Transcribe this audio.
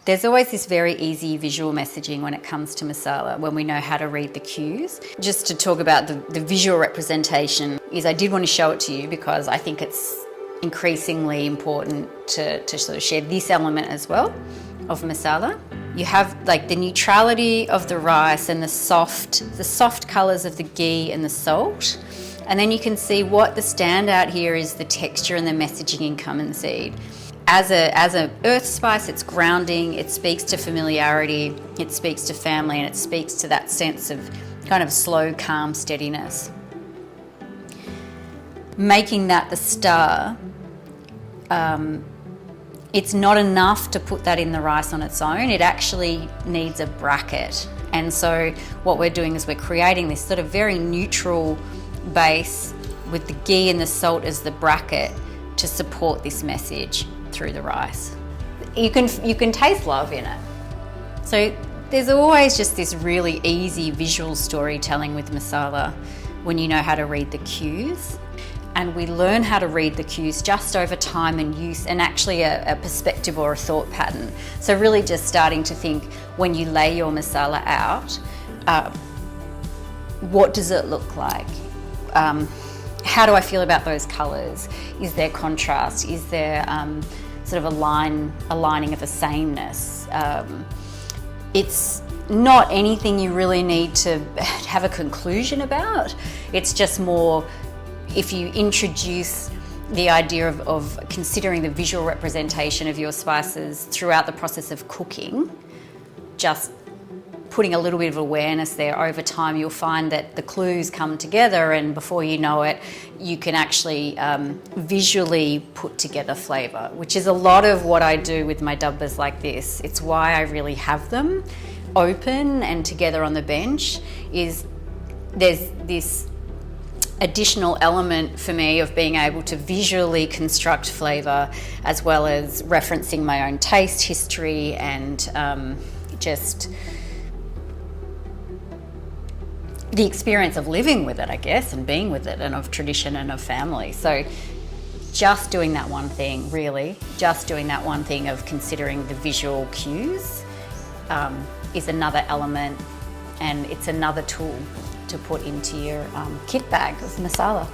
There's always this very easy visual messaging when it comes to masala, when we know how to read the cues. Just to talk about the visual representation, is I did want to show it to you because I think it's increasingly important to sort of share this element as well of masala. You have like the neutrality of the rice and the soft colours of the ghee and the salt. And then you can see what the standout here is the texture and the messaging in cumin seed. As a earth spice, it's grounding, it speaks to familiarity, it speaks to family, and it speaks to that sense of kind of slow, calm steadiness. Making that the star, it's not enough to put that in the rice on its own, it actually needs a bracket. And so what we're doing is we're creating this sort of very neutral base with the ghee and the salt as the bracket to support this message through the rice. You can taste love in it. So there's always just this really easy visual storytelling with masala when you know how to read the cues. And we learn how to read the cues just over time and use, and actually a perspective or a thought pattern. So really just starting to think, when you lay your masala out, what does it look like? How do I feel about those colours? Is there contrast? Is there sort of a lining of a sameness? It's not anything you really need to have a conclusion about. It's just more, if you introduce the idea of considering the visual representation of your spices throughout the process of cooking, just putting a little bit of awareness there, over time you'll find that the clues come together, and before you know it, you can actually visually put together flavour, which is a lot of what I do with my dabbas like this. It's why I really have them open and together on the bench, is there's this additional element for me of being able to visually construct flavour, as well as referencing my own taste history and just the experience of living with it, I guess, and being with it, and of tradition and of family. So just doing that one thing, really, just doing that one thing of considering the visual cues is another element, and it's another tool to put into your kit bag of masala.